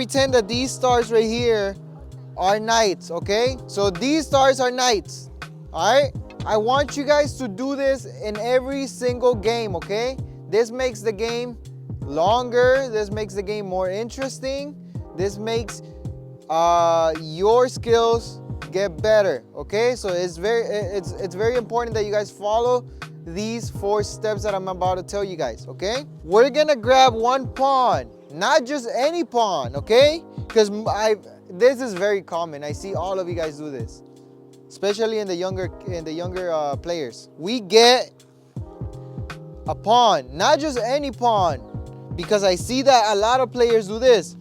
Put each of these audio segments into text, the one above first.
pretend that these stars right here are knights, okay? So these stars are knights, all right? I want you guys to do this in every single game, okay? This makes the game longer. This makes the game more interesting. This makes your skills get better, okay? So it's very important that you guys follow these 4 steps that I'm about to tell you guys, okay? We're gonna grab one pawn, not just any pawn, okay? Because this is very common. I see all of you guys do this, especially in the younger players. We get a pawn, not just any pawn, because I see that a lot of players do this.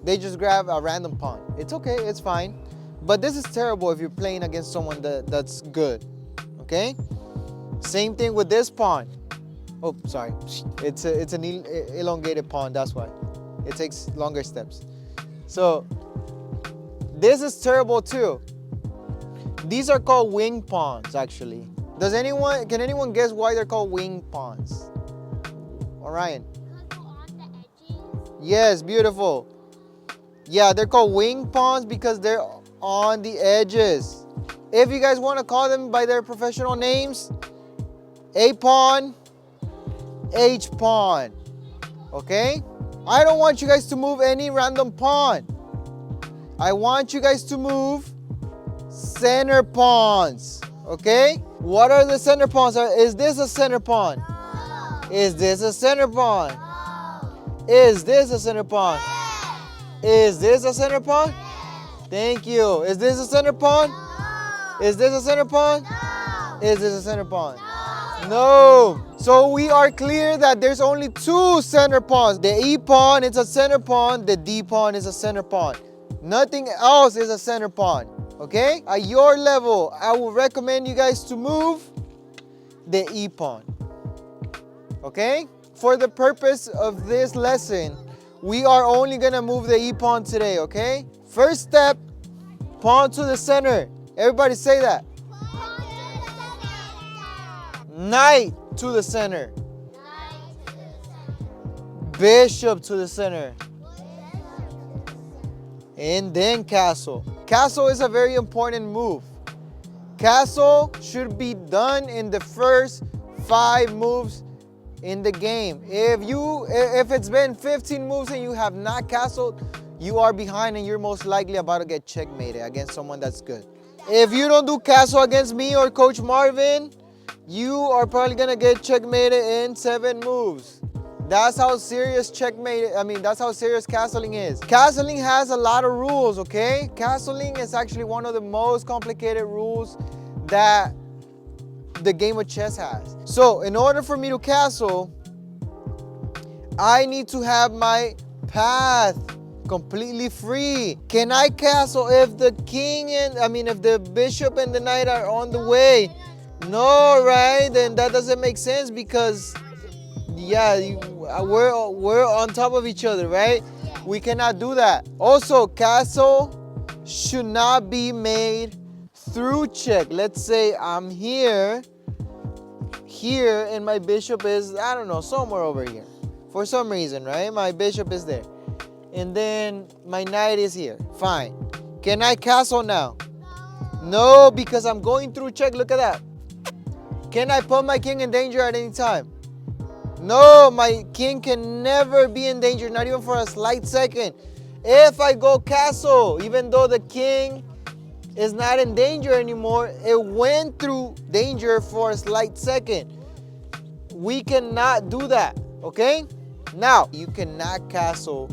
They just grab a random pawn. It's okay, it's fine. But this is terrible if you're playing against someone that's good, okay? Same thing with this pawn. Oh, sorry. It's an elongated pawn, that's why. It takes longer steps. So, this is terrible too. These are called wing pawns, actually. Can anyone guess why they're called wing pawns? Orion. Yes, beautiful. Yeah, they're called wing pawns because they're on the edges. If you guys want to call them by their professional names, A pawn, H pawn. Okay? I don't want you guys to move any random pawn. I want you guys to move center pawns. Okay? What are the center pawns? Is this a center pawn? No. Is this a center pawn? No. Is this a center pawn? Yes. Is this a center pawn? Yes. Thank you. Is this a center pawn? No. Is this a center pawn? No. Is this a center pawn? No. No. So we are clear that there's only 2 center pawns. The E pawn is a center pawn. The D pawn is a center pawn. Nothing else is a center pawn. Okay? At your level, I would recommend you guys to move the E pawn. Okay? For the purpose of this lesson, we are only gonna move the E pawn today, okay? First step, pawn to the center. Everybody say that. Knight to the center. Bishop to the center. And then castle. Castle is a very important move. Castle should be done in the first 5 moves in the game. If it's been 15 moves and you have not castled, you are behind and you're most likely about to get checkmated against someone that's good. If you don't do castle against me or Coach Marvin, you are probably gonna get checkmated in 7 moves. That's how serious that's how serious castling is. Castling has a lot of rules, okay? Castling is actually one of the most complicated rules that the game of chess has. So in order for me to castle, I need to have my path completely free. Can I castle if the if the bishop and the knight are on the way? No, right? Then that doesn't make sense because we're on top of each other, right? We cannot do that. Also, castle should not be made through check. Let's say I'm here, and my bishop is, I don't know, somewhere over here. For some reason, right? My bishop is there. And then my knight is here. Fine. Can I castle now? No, because I'm going through check. Look at that. Can I put my king in danger at any time? No, my king can never be in danger, not even for a slight second. If I go castle, even though the king is not in danger anymore, it went through danger for a slight second. We cannot do that, okay? Now, you cannot castle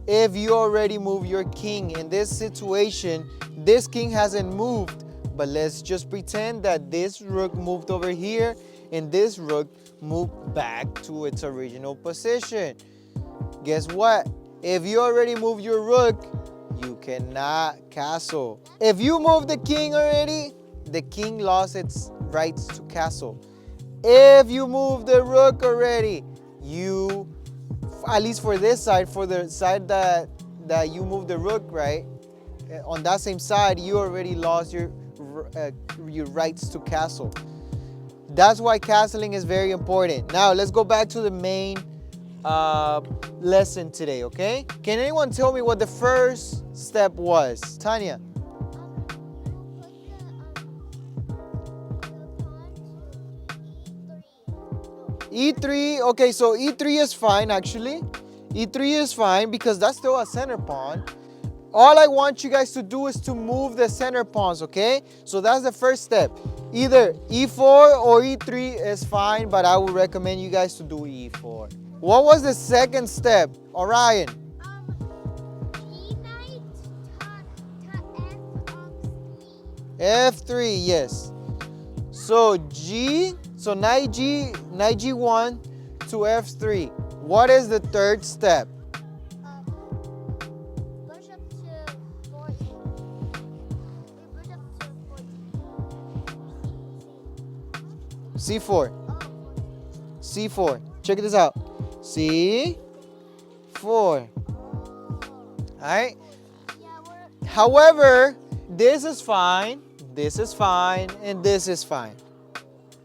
if you already moved your king. In this situation, this king hasn't moved, but let's just pretend that this rook moved over here and this rook moved back to its original position. Guess what? If you already moved your rook, you cannot castle. If you moved the king already, the king lost its rights to castle. If you move the rook already, you, at least for this side, for the side that you moved the rook, right? On that same side, you already lost your rights to castle. That's why castling is very important. Now, let's go back to the main lesson today, okay? Can anyone tell me what the first step was? Tanya. E3, okay, so E3 is fine actually. E3 is fine because that's still a center pawn. All I want you guys to do is to move the center pawns, okay? So that's the first step. Either E4 or E3 is fine, but I would recommend you guys to do E4. What was the second step, Orion? E knight to F3, yes. So knight G1 to F3. What is the third step? bishop to 40. Bishop to 40. C4. Oh, C4. Check this out. C4. Alright? yeah, we're However, this is fine, and this is fine.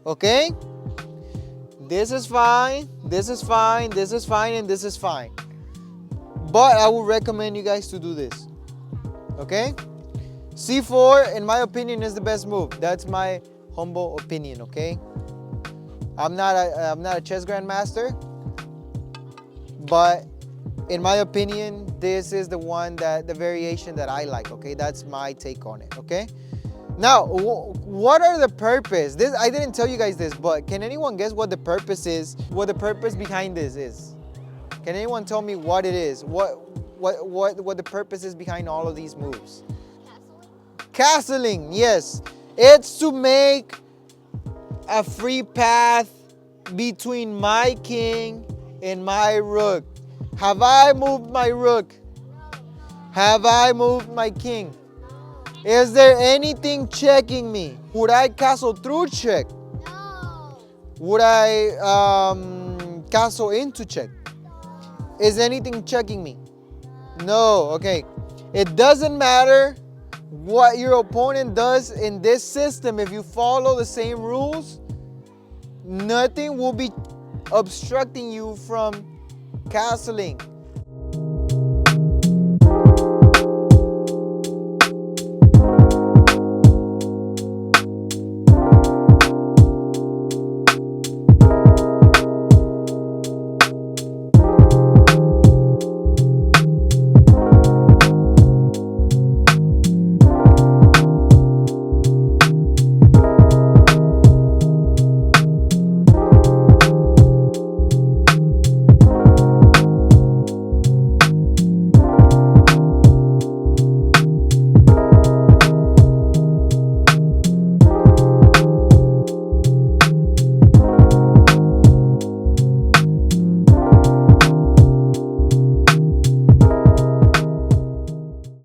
Okay? This is fine, this is fine, this is fine, and this is fine. But I would recommend you guys to do this. Okay? C4, in my opinion, is the best move. That's my humble opinion, okay? I'm not a chess grandmaster, but in my opinion, this is the variation that I like, okay? That's my take on it, okay? Now, what are the purpose? I didn't tell you guys this, but can anyone guess what the purpose is? What the purpose behind this is? Can anyone tell me what it is? What the purpose is behind all of these moves? castling. Castling, yes. It's to make a free path between my king and my rook. Have I moved my rook? Have I moved my king? Is there anything checking me? Would I castle through check? No. Would I castle into check? Is anything checking me? No, okay. It doesn't matter what your opponent does in this system. If you follow the same rules, nothing will be obstructing you from castling.